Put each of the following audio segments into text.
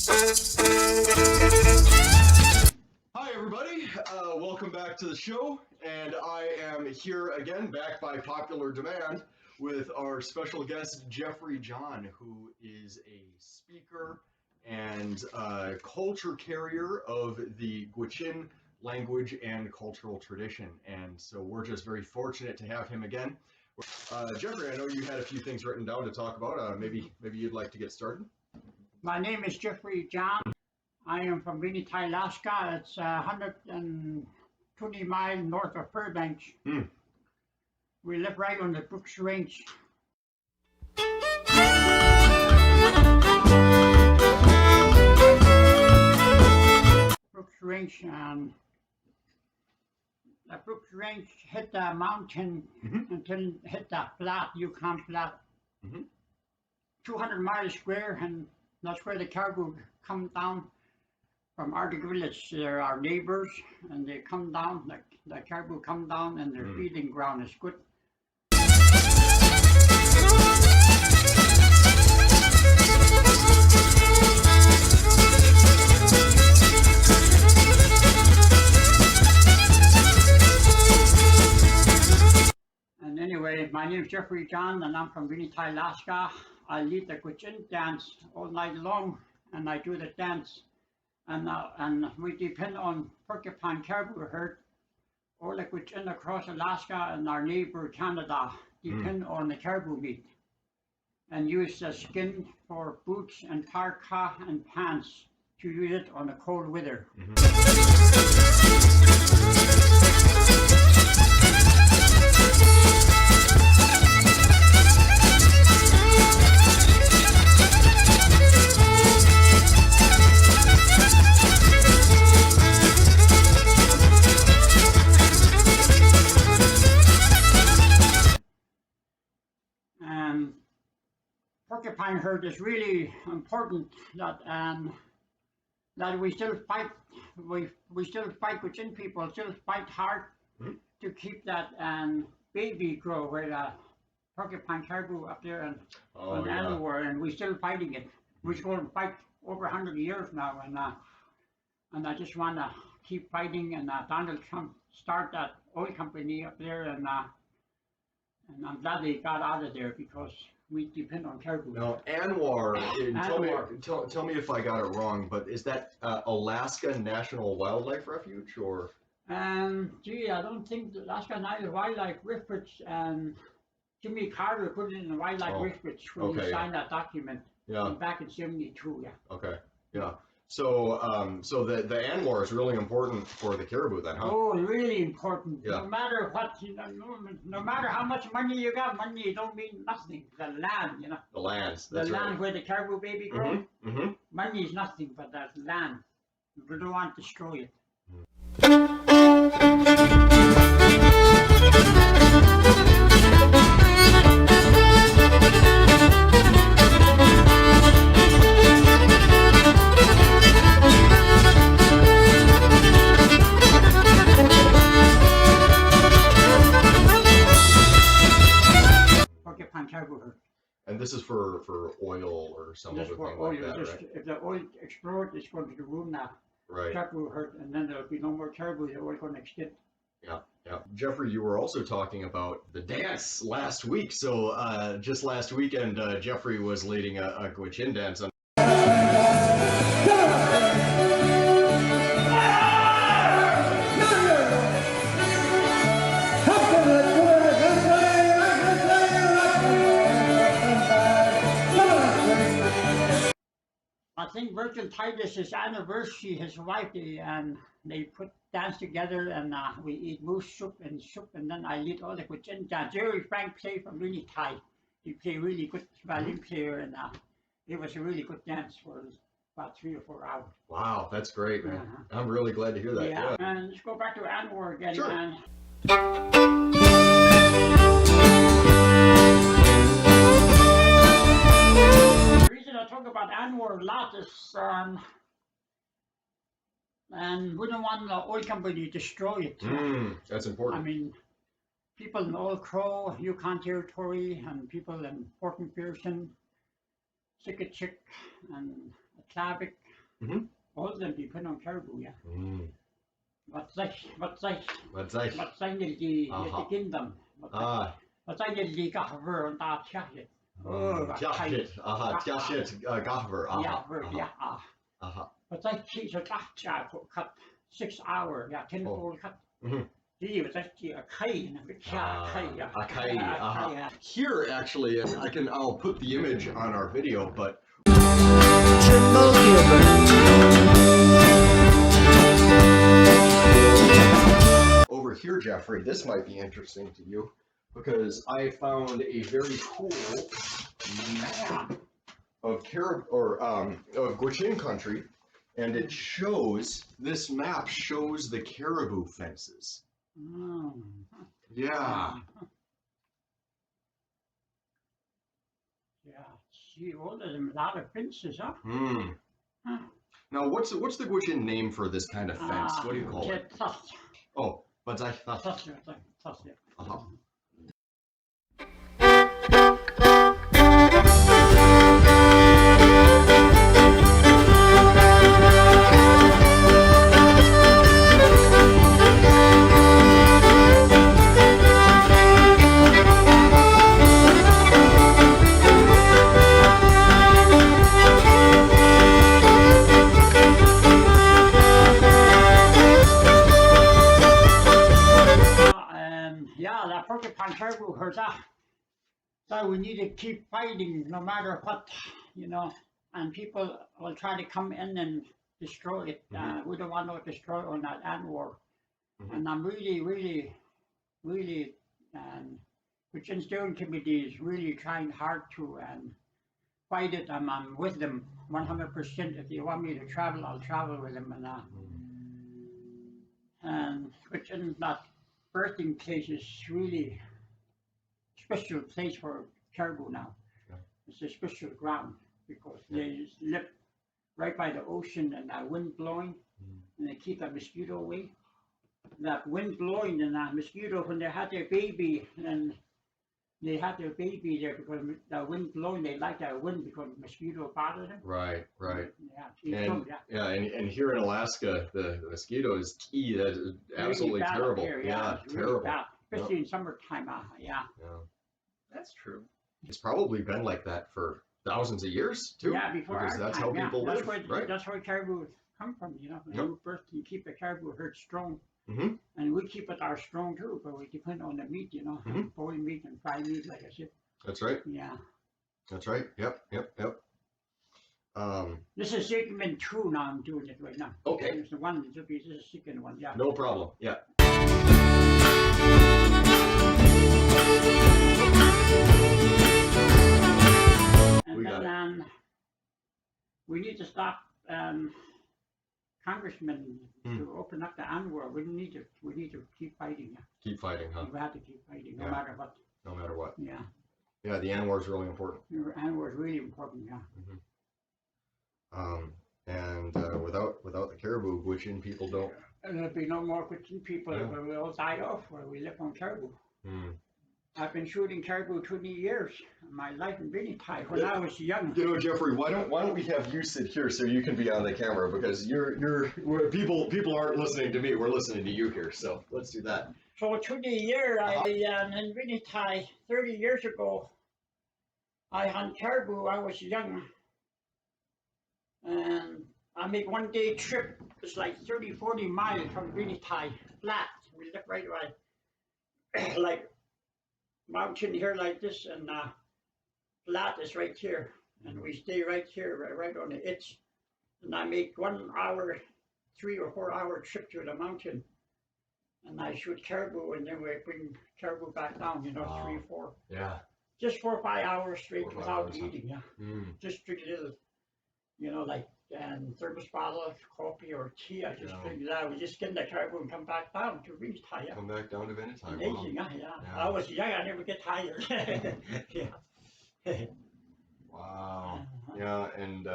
Hi everybody, welcome back to the show, and I am here again, back by popular demand, with our special guest Jeffrey John, who is a speaker and culture carrier of the Gwich'in language and cultural tradition, and so we're just very fortunate to have him again. Jeffrey, I know you had a few things written down to talk about. Maybe you'd like to get started. My name is Jeffrey John. I am from Winnipeg, Alaska. It's 120 miles north of Fairbanks. We live right on the Brooks Range. Brooks Range, and the Brooks Range hit the mountain until it hit the flat, Yukon Flat. 200 miles square, and that's where the caribou come down from Arctic village. They're our neighbors, and they come down, the caribou come down, and their feeding ground is good. And anyway, my name is Jeffrey John, and I'm from Winnipeg, Alaska. I lead the Gwich'in dance all night long, and I do the dance. And we depend on porcupine caribou herd. All the Gwich'in across Alaska and our neighbor Canada depend on the caribou meat and use the skin for boots and parka and pants to use it on the cold weather. Porcupine herd is really important that we still fight. We still fight within people, still fight hard to keep that baby grow where the porcupine caribou up there and everywhere, and we're still fighting it. We're going to fight over 100 years now, and I just want to keep fighting. And Donald Trump start that oil company up there, and I'm glad they got out of there because we depend on caribou. Now, Anwar, tell me if I got it wrong, but is that Alaska National Wildlife Refuge, or? Gee, I don't think the Alaska National Wildlife Refuge, Jimmy Carter put it in the Wildlife Refuge when he signed that document back in '72, Okay, yeah. So, so the Anwar is really important for the caribou then, huh? Oh, really important. Yeah. No matter what, no matter how much money you got, money don't mean nothing. The land, The lands. The land where the caribou baby grows. Money is nothing but that land. We don't want to destroy it. And this is for oil or some other thing like that, right? If the oil explodes, it's going to ruin that caribou herd, and then there'll be no more caribou. They're all going to extinct. Yeah. Jeffrey, you were also talking about the dance last week. So just last weekend, Jeffrey was leading a Gwich'in dance. I think Virgil Titus, his anniversary, his wife, they put dance together, and we eat moose soup, and then I lead all the Gwich'in dance. Jerry Frank played from really tight. He played really good violin player, and it was a really good dance for about 3 or 4 hours. Wow, that's great, man. I'm really glad to hear that. Yeah. And let's go back to Anwar again. Sure. I talk about Anwar a lot is, and we don't want the oil company to destroy it. That's important. I mean, people in Old Crow, Yukon Territory, and people in Fort McPherson, Sikachik, and Klavik, Mhm. All of them depend on caribou, yeah. Mm. Wat zij Wat de kinderen. Ah. Wat zijn die gahver en daar tjachit. Tjachit. Aha. Tjachit. Gahver. Aha. Ja, ja. Aha. Wat zij kiezen cut 6 hours, ja, 10 hour cut. Mhm. Die was actually a kai, A kai. Aha. Here, actually, and I'll put the image on our video, but over here, Jeffrey, this might be interesting to you because I found a very cool map of of Gwich'in country, and it shows, this map shows the caribou fences. Yeah. Yeah, see, all of them, a lot of fences, huh? Now, what's the Gwich'in name for this kind of fence? What do you call it? Oh, but I thought. Uh-huh. Yeah, that porcupine caribou hurt that. So we need to keep fighting no matter what, you know, and people will try to come in and destroy it. We don't want to destroy on that animal. And I'm really, which steering committee is really trying hard to fight it. I'm with them 100%. If they want me to travel, I'll travel with them. And which is not birthing place is really special place for caribou now. Yeah. It's a special ground because they live right by the ocean and that wind blowing, and they keep that mosquito away. That wind blowing and that mosquito, when they had their baby, and they had their baby there because the wind blowing, they like that wind because the mosquito bothers them. Right. Yeah, and here in Alaska, the mosquito is key. That is absolutely really terrible. Here, Yeah, it's terrible. really bad, especially in summertime. Yeah. That's true. It's probably been like that for thousands of years too. Yeah, before because our that's time, how people live. Right. That's where caribou come from. You know, you birth and keep the caribou herd strong. And we keep it our strong too, but we depend on the meat. You know, boiled meat and fried meat, like I said. That's right. Yeah. That's right. Yep. This is segment 2 now. I'm doing it right now. Okay. There's the one. This is the second one. Yeah. No problem. Yeah. And then we need to stop congressmen to open up the animal. We need to keep fighting. Yeah. Keep fighting, huh? We have to keep fighting, no matter what. No matter what. Yeah. Yeah, the animal is really important. The animal is really important. Yeah. And without the caribou, Gwich'in people don't. And there'll be no more Gwich'in people. Yeah. We all die off where we live on caribou. I've been shooting caribou 20 years of my life in Vinnytai when I was young. You know, Jeffrey, why don't we have you sit here so you can be on the camera, because people aren't listening to me, we're listening to you here. So let's do that. So 20 years in Vinnytai 30 years ago, I hunt caribou. I was young, and I make one day trip. It's like 30-40 miles from Vinnytai flat. We live right away, like mountain here like this, and flat is right here, and we stay right here, right on the edge. And I make 1 hour, 3 or 4 hour trip to the mountain, and I shoot caribou, and then we bring caribou back down. You know, 3 or 4. Yeah. Just 4 or 5 hours straight 4 or 5 without hours, eating. Yeah. Just drink a little, you know, like thermos bottle of coffee or tea. I just drink that. We just skin the caribou and come back down to Vinnytai. Yeah. Come back down to Vinnytai. Amazing, wow. Yeah. I was young. I never get tired. Yeah. Wow. Yeah, and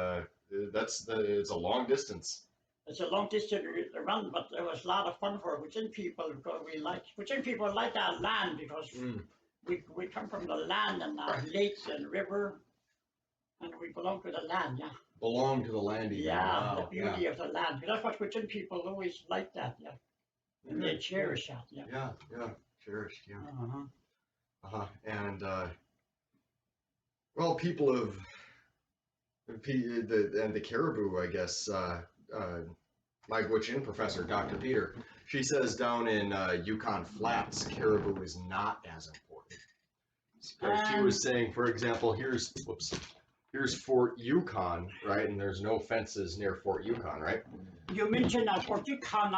it's a long distance. It's a long distance run, but it was a lot of fun for Gwich'in people because Gwich'in people like that land because we come from the land and lakes and river, and we belong to the land. Yeah. belong to the land even. Yeah, Wow. the beauty of the land. That's what Western people always like that, yeah. And they cherish that, yeah. Yeah, cherished, yeah. And well, people have, and the caribou, I guess, my Gwich'in professor, Dr. Peter, she says down in Yukon Flats, caribou is not as important. She was saying, for example, here's Fort Yukon, right? And there's no fences near Fort Yukon, right? You mentioned Fort Yukon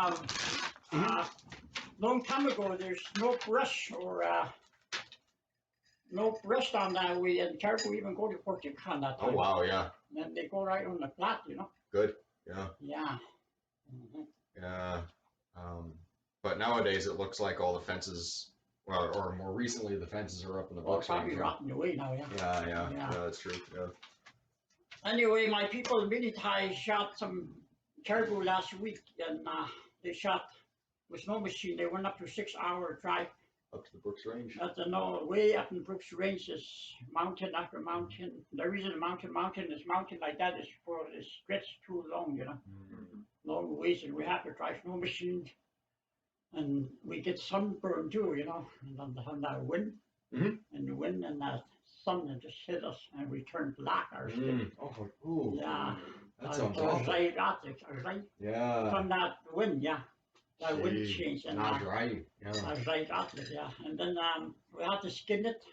long time ago. There's no brush or no brush on that way, and caribou even go to Fort Yukon that time. Oh wow, yeah. And they go right on the flat, you know. Good, yeah. Yeah. Yeah. But nowadays it looks like all the fences, well, or more recently the fences are up in the books. Probably rotting away now, yeah. Yeah, that's true. Yeah. Anyway, my people in Minitai shot some caribou last week, and they shot with no machine. They went up to 6-hour drive. Up to the Brooks Range? Way up in Brooks Range is mountain after mountain. The reason mountain is mountain like that is for it stretched too long, you know. Long ways, and we have to drive no machine. And we get sunburn too, you know, and on that wind. And the wind and that sun that just hit us, and we turn black our skin. Ooh. Yeah. That sounds awful. Right. Yeah. From that wind, yeah. That wind change. And not right. Yeah. Right out it, yeah. And then we have to skin it.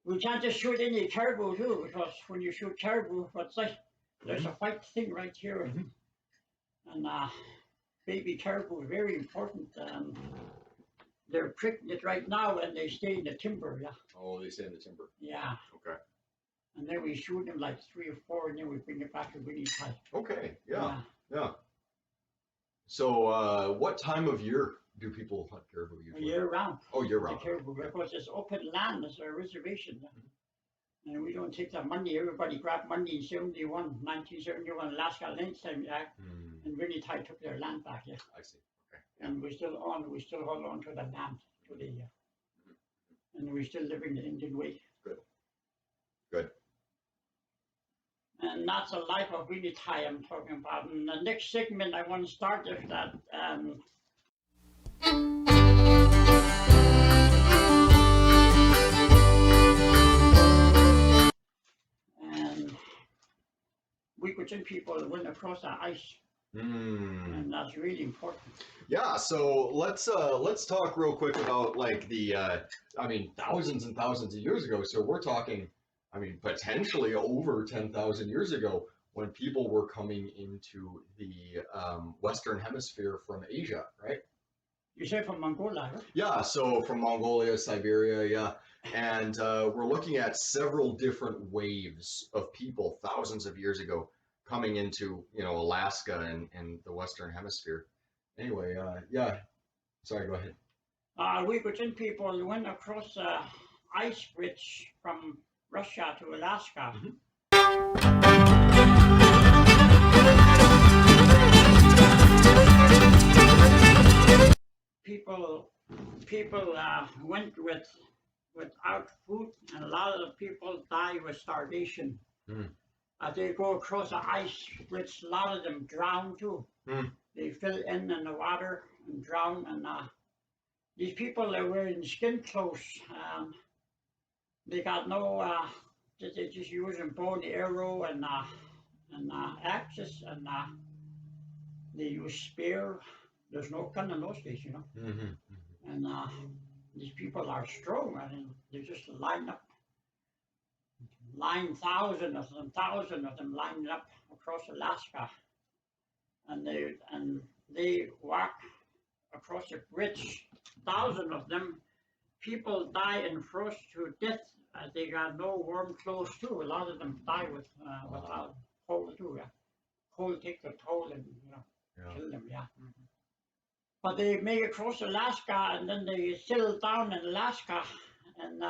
We can't just shoot any caribou too, because when you shoot caribou, what's like, there's a white thing right here. And baby caribou is very important. They're pricking it right now, and they stay in the timber, yeah. Oh, they stay in the timber. Yeah. Okay. And then we shoot them like 3 or 4, and then we bring it back to Minitai. Okay, yeah. So, what time of year do people hunt caribou usually? Year round. Oh, year round. Caribou, because it's open land, it's a reservation. And we don't take that money. Everybody grabbed money in 1971, Alaska Land Act, and Minitai took their land back, yeah. I see. Okay. Yeah. And we still hold on to the land today, yeah. And we're still living the Indian way. Good. And that's the life of Minitai I'm talking about. And the next segment I want to start with that. And we Gwich'in people went across the ice. And that's really important. Yeah, so let's talk real quick about like the thousands and thousands of years ago. So we're talking, potentially over 10,000 years ago, when people were coming into the Western Hemisphere from Asia, right? You said from Mongolia, right? Yeah, so from Mongolia, Siberia, yeah. And we're looking at several different waves of people thousands of years ago coming into, Alaska and the Western Hemisphere. Anyway, yeah. Sorry, go ahead. We Gwich'in people went across the ice bridge from Russia to Alaska. People went without food, and a lot of the people died with starvation. As they go across the ice bridge, a lot of them drown too. They fell in the water and drown. And these people are wearing skin clothes. They got no. They just using bow and arrow and axes, and they use spear. There's no gun in those days, And these people are strong. They just line up. Thousands of them lined up across Alaska, and they walk across the bridge. Thousands of them. People die and frost to death. They got no warm clothes too. A lot of them die without cold too. Yeah, cold takes a toll and kill them. Yeah. But they make it across Alaska, and then they settle down in Alaska, and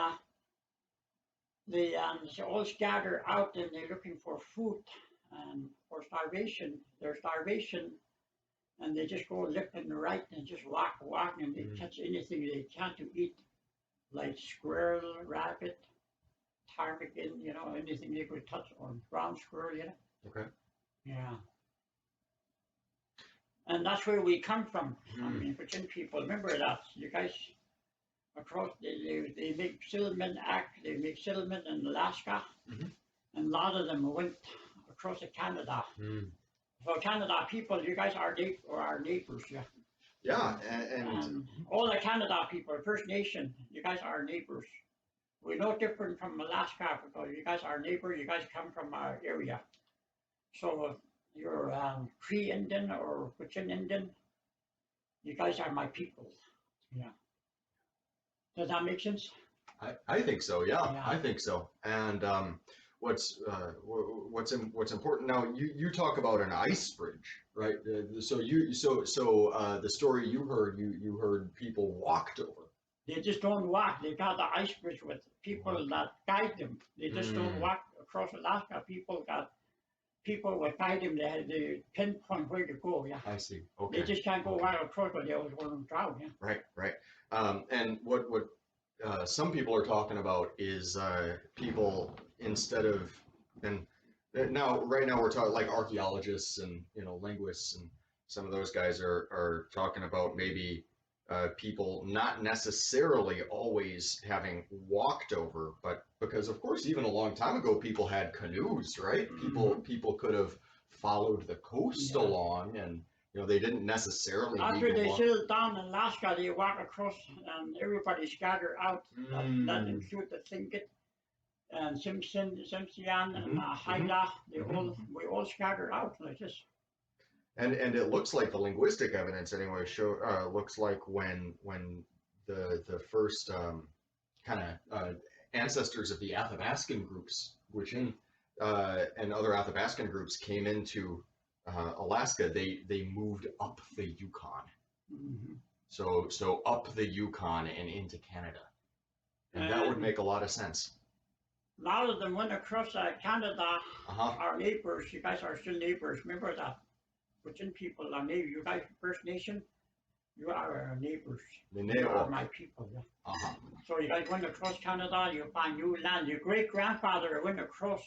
they all scatter out, and they're looking for food and for starvation. They're starvation, and they just go left and right and just walk, and they catch anything they can to eat, like squirrel, rabbit, ptarmigan, anything they could touch, or brown squirrel, Okay. Yeah. And that's where we come from. I mean, Cochin people, remember that. You guys across, they make settlement act, they make settlement in Alaska, and a lot of them went across to Canada. So Canada people, you guys are our neighbors, yeah. Yeah, and all the Canada people, First Nation, you guys are neighbors. We're no different from Alaska because you guys are neighbors, you guys come from our area. So you're Cree Indian or Cochin Indian, you guys are my people. Yeah. Does that make sense? I think so. Yeah, Yeah. I think so. And what's important now? You talk about an ice bridge, right? So the story you heard people walked over. They just don't walk. They got the ice bridge with people that guide them. They just don't walk across Alaska. People will guide them. They pinpoint where to go. Yeah. I see. Okay. They just can't go right across, but they always want to drown. Yeah. Right. And what some people are talking about is people instead of and right now we're talking like archaeologists and linguists and some of those guys are talking about maybe people not necessarily always having walked over, but because of course even a long time ago people had canoes, right? People could have followed the coast along, and they didn't necessarily after they settled down in Alaska, they walk across and everybody scattered out. That includes the Tlingit and Simpson and Haida. We all scattered out like this. And it looks like the linguistic evidence anyway looks like when the first kind of ancestors of the Athabascan groups, which and other Athabascan groups came into Alaska, they moved up the Yukon. So up the Yukon and into Canada, and that would make a lot of sense. A lot of them went across Canada. Our neighbors, you guys are still neighbors. Remember that. Cochin people are neighbors. You guys, First Nation, you are our neighbors. You are my people. Yeah. So you guys went across Canada, you find new land. Your great grandfather went across,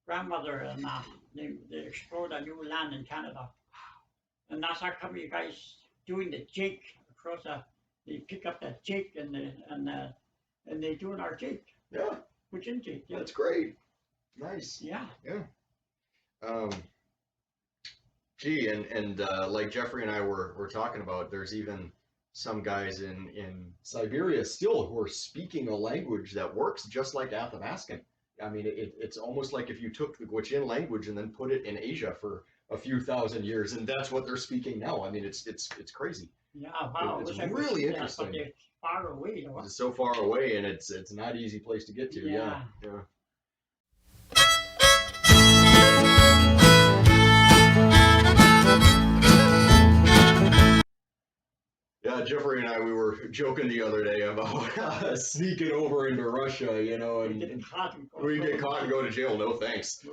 grandmother, and they explored a new land in Canada. And that's how come you guys doing the jig across they pick up that jig and they doing our jig. Yeah. Cochin jig. Yeah. That's great. Nice. Yeah. Yeah. Gee, and like Jeffrey and I were talking about, there's even some guys in Siberia still who are speaking a language that works just like Athabascan. I mean, it's almost like if you took the Gwich'in language and then put it in Asia for a few thousand years, and that's what they're speaking now. I mean, it's crazy. Yeah, wow. It's really interesting. It's far away. It's so far away, and it's not an easy place to get to. Yeah. Yeah, Jeffrey and I, we were joking the other day about sneaking over into Russia, and we get caught and go to jail. No thanks.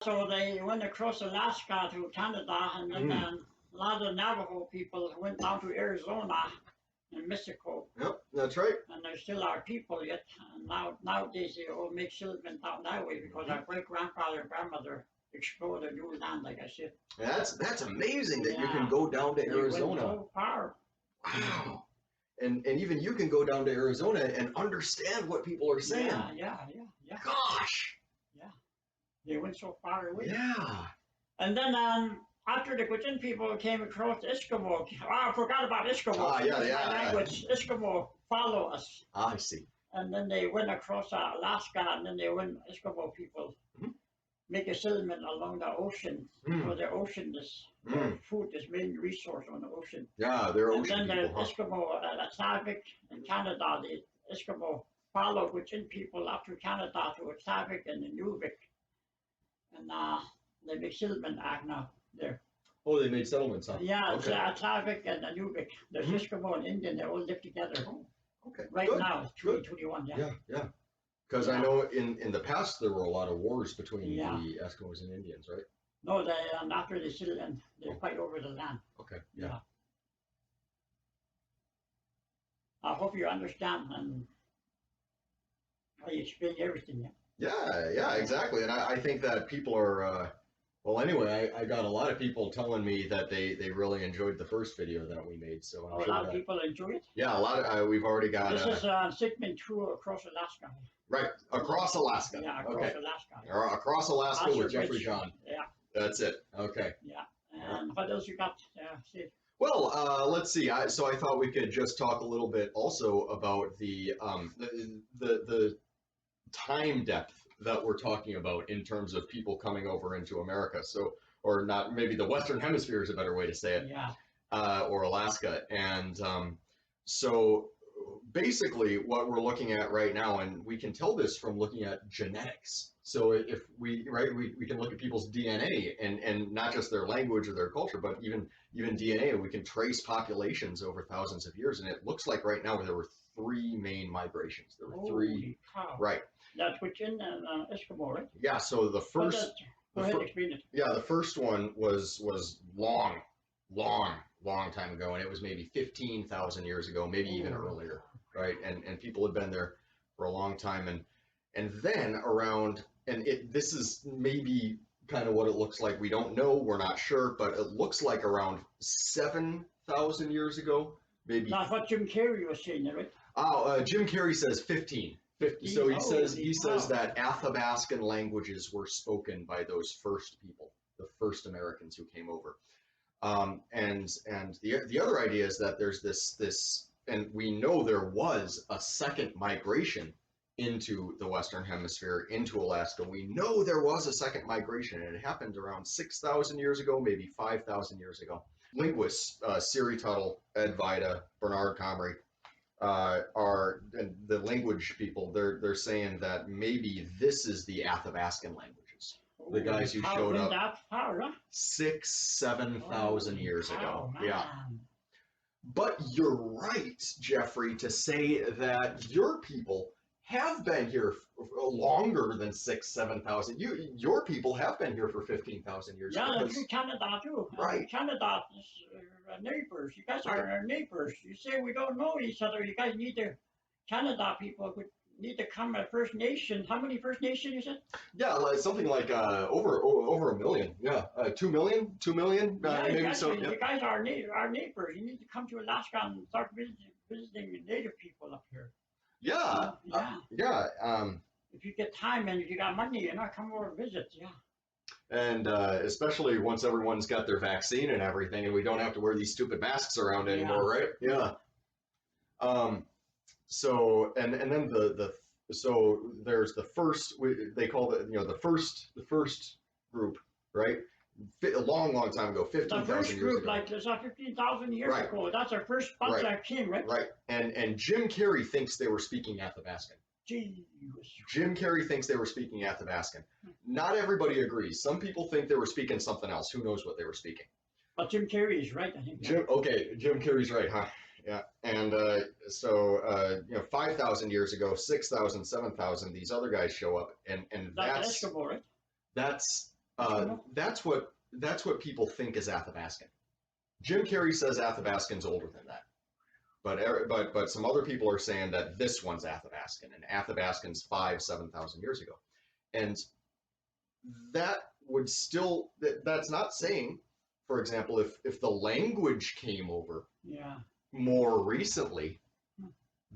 So they went across Alaska to Canada, and then a lot of Navajo people went down to Arizona and Mexico. Yep, that's right. And they're still our people yet. And nowadays they all make settlement down that way because our great grandfather and grandmother explored a new land, like I said. That's amazing that you can go down to Arizona. So far. Wow. And even you can go down to Arizona and understand what people are saying. Yeah. Gosh. Yeah. They went so far away. Yeah. And then after the Cochin people came across Eskimo, I forgot about Eskimo. Yeah. Language, Eskimo follow us. I see. And then they went across Alaska, and then they went Eskimo people. Make a settlement along the ocean. So the ocean is food is main resource on the ocean. Yeah, they're ocean people. And then people, the Eskimo, the Slavic in Canada, the Eskimo follow Cochin people up to Canada to Slavic and the Nuvik. And they make settlement act now there. Oh, they made settlements, huh? Yeah, okay. Slavic and the Nuvik. The Eskimo and Indian, they all live together. Oh, okay. Right now, it's 2021, Yeah. Because I know in the past there were a lot of wars between the Eskimos and Indians, right? No, after they settle and they fight over the land. Okay. Yeah. I hope you understand and I explain everything. Yeah, exactly. And I think that people are, well, anyway, I got a lot of people telling me that they really enjoyed the first video that we made. So I'm A sure lot of that, people enjoy it. yeah, a lot of, we've already got, This is segment 2 across Alaska. right, across Alaska. Yeah, across Okay. Alaska. Or across Alaska with Jeffrey Observation. John. Yeah, That's it. Okay. yeah. And what else you got? See. Well, let's see. So I thought we could just talk a little bit also about the time depth that we're talking about in terms of people coming over into America. So, or not, maybe the Western Hemisphere is a better way to say it, Yeah. or Alaska. And so basically what we're looking at right now, and we can tell this from looking at genetics. So if we, right, we can look at people's DNA and not just their language or their culture, but even DNA, and we can trace populations over thousands of years. And it looks like right now there were three main migrations. There were three, Holy cow. right. That's within Eskimo, right? Yeah, so the first, Go ahead, explain it. yeah, the first one was long time ago, and it was maybe 15,000 years ago, maybe even earlier, right? And people had been there for a long time, and then around, and this is maybe kind of what it looks like. We don't know, we're not sure, but it looks like around 7,000 years ago, maybe. That's what Jim Carrey was saying, right? Oh, Jim Carrey says 15. 50. So he says that Athabascan languages were spoken by those first people, the first Americans who came over. And the other idea is that there's this, and we know there was a second migration into the Western Hemisphere, into Alaska. We know there was a second migration, and it happened around 6,000 years ago, maybe 5,000 years ago. Linguists, Siri Tuttle, Ed Vida, Bernard Comrie, are, and the language people, they're saying that maybe this is the Athabascan languages. The guys who showed up that far, huh? 6,000-7,000 years ago. Man. Yeah. But you're right, Jeffrey, to say that your people have been here longer than 6,000-7,000. Your people have been here for 15,000 years. Yeah, that's in Canada too. Right. Canada is neighbors. You guys are our neighbors. You say we don't know each other. You guys need to, Canada people would need to come at First Nation. How many First Nation you said? Yeah, like something like over a million. Yeah, 2 million, 2 million. Yeah, maybe guys, so. You guys are our neighbors. You need to come to Alaska and start visiting Native people up here. Yeah. Yeah. If you get time and if you got money, you know, come over and visit. Yeah. And especially once everyone's got their vaccine and everything, and we don't have to wear these stupid masks around anymore, right? Yeah. So and then so there's the first, they call it, you know, the first group, right? A long time ago, 15,000 years ago. Like there's 15,000 years Right. ago. That's our first bunch that came, right? Right. And Jim Carrey thinks they were speaking Athabascan. Jim Carrey thinks they were speaking Athabascan. Not everybody agrees. Some people think they were speaking something else. Who knows what they were speaking? But Jim Carrey is right, I think. Jim Carrey's right, huh? Yeah. And so you know, 5,000 years ago, 6,000, 7,000, these other guys show up, and that's Eskimo, right? That's what people think is Athabascan. Jim Carrey says Athabascan's older than that, but some other people are saying that this one's Athabascan, and Athabascan's 7,000 years ago, and that would still, that's not saying, for example, if the language came over more recently,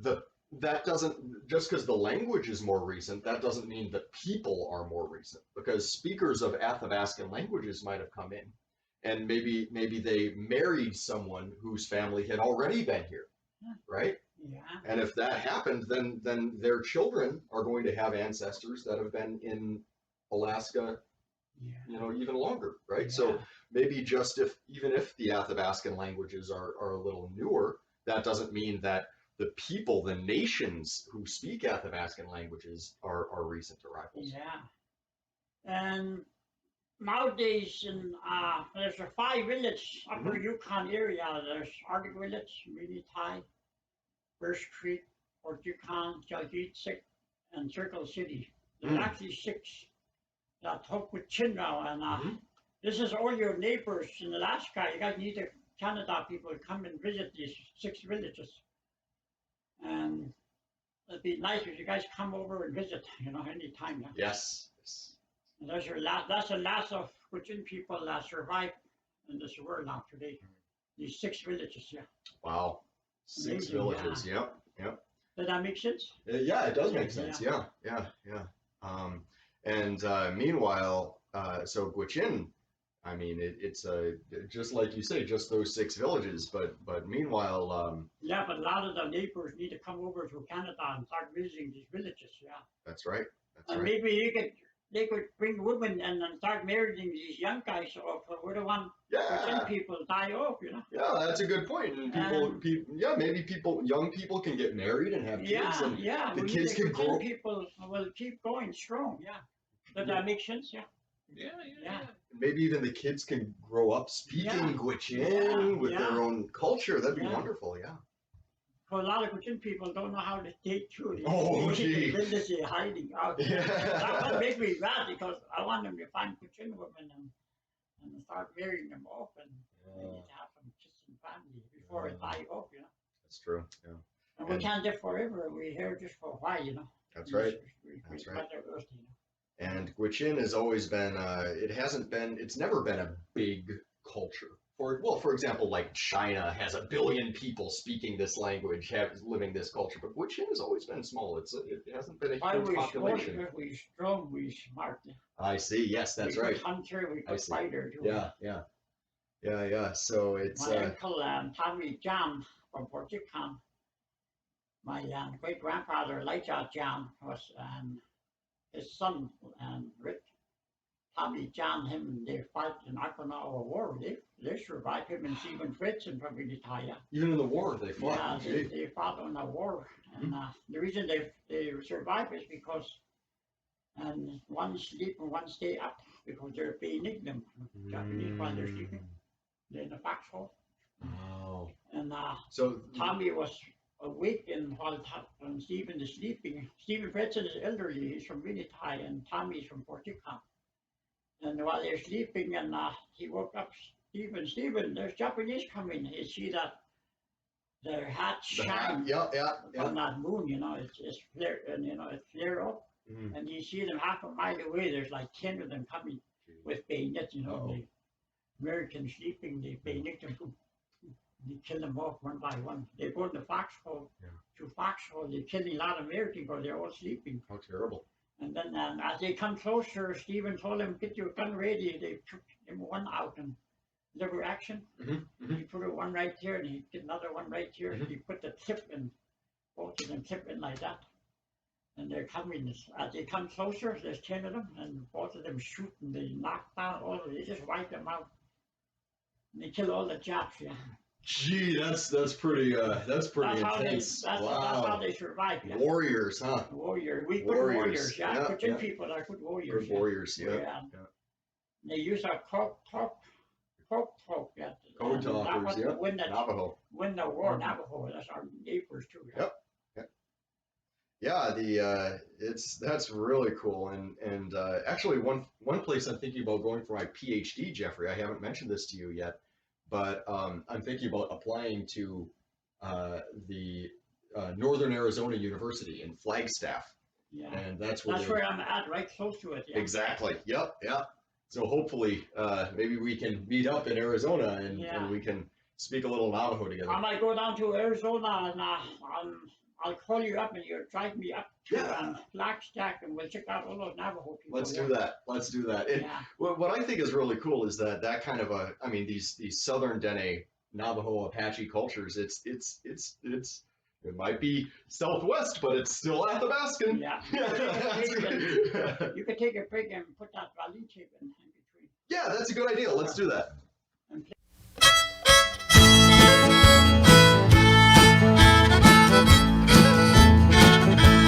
that doesn't, just because the language is more recent, that doesn't mean that people are more recent, because speakers of Athabascan languages might have come in, and maybe they married someone whose family had already been here, right? Yeah. And if that happened, then their children are going to have ancestors that have been in Alaska, you know, even longer, right? Yeah. So maybe just even if the Athabascan languages are a little newer, that doesn't mean that the people, the nations who speak Athabascan languages are recent arrivals. Yeah. And nowadays, there's a 5 villages upper Yukon area. There's Arctic Village, Minnetai, Birch Creek, Fort Yukon, Jalgit, and Circle City. There's actually 6 that talk with Chinrao, and this is all your neighbors in Alaska. You guys need the Canada people to come and visit these 6 villages. And it'd be nice if you guys come over and visit, anytime. Yeah. Yes. And that's the last of Gwich'in people that survived in this world now today. These 6 villages, yeah. Wow. 6 Amazing, villages. yeah. Yep. Does that make sense? Yeah, it does make sense. Yeah. And meanwhile, so Gwich'in, I mean, it's just like you say, just those 6 villages. But meanwhile, yeah, but a lot of the neighbors need to come over to Canada and start visiting these villages. Yeah. That's right. And maybe they could bring women and then start marrying these young guys, or we don't want Gwich'in people die off. Yeah, that's a good point. And maybe young people can get married and have kids, and the kids can grow. People will keep going strong. Yeah. Does that make sense? Yeah. Yeah. Maybe even the kids can grow up speaking Gwich'in with their own culture. That'd be wonderful. Yeah. For a lot of Gwich'in people don't know how to date too. Gee. They're hiding out. That makes me mad because I want them to find Gwich'in women and start marrying them off and they need to have some kids and family before it die off. That's true. Yeah. And we can't live forever. We're here just for a while. That's right. That's right. Earth, And Gwich'in has always been, it's never been a big culture. For example, like China has 1 billion people speaking this language, living this culture, but Gwich'in has always been small. It hasn't been a huge population. We're strong, we're smart. I see. Yes, that's right. We hunter, we fighter too. Yeah. So it's my uncle Tommy John from Portugal. My great grandfather Elijah John was his son Rick. Tommy John, they fight in Arctic National War. They survived. Him and Stephen Fritz and probably retired. Even in the war, they fought. Yeah, they fought in the war, and the reason they survived is because one sleep and one stay up because they're bayoneting them. Japanese while they're sleeping. They're in the foxhole. Oh. And so Tommy was awake and while Stephen is sleeping. Stephen Fritz is elderly. He's from Winnipeg, and Tommy's from Portugal. And while they're sleeping, and he woke up, Stephen, there's Japanese coming. You see that their hats shine on that moon, it's flare, and it's flare up. And you see them half a mile away. There's like 10 of them coming with bayonets. The Americans sleeping, they bayonet them. They kill them off one by one. They go in the foxhole. To foxhole, they're killing a lot of Americans because they're all sleeping. How terrible. And then as they come closer, Stephen told them, get your gun ready. They took him one out and liver action. He put one right here and he get another one right here. He put the tip in, both of them tip in like that. And they're coming, as they come closer, there's 10 of them, and both of them shoot and they knock down all of them. They just wipe them out. And they kill all the Japs, Gee, that's pretty intense. That's how they survive. Warriors, huh? Warriors. We good warriors. Gwich'in people are good warriors. Good warriors. Yeah. They use a code talk. Code talkers. Navajo. Win the war. Navajo. That's our neighbors too. Yeah. That's really cool. And actually, one place I'm thinking about going for my PhD, Jeffrey. I haven't mentioned this to you yet. But I'm thinking about applying to the Northern Arizona University in Flagstaff. Yeah. And that's where I'm at, right close to it. Yeah. Exactly. Yep. So hopefully, maybe we can meet up in Arizona and we can speak a little Navajo together. I might go down to Arizona and I'll call you up and you'll drive me up to Flagstaff and we'll check out all those Navajo people. Let's do that. And what I think is really cool is that kind of these Southern Dene Navajo Apache cultures. It might be Southwest, but it's still Athabascan. Yeah. You could take a break and put that valley tape in between. Yeah, that's a good idea. Let's do that.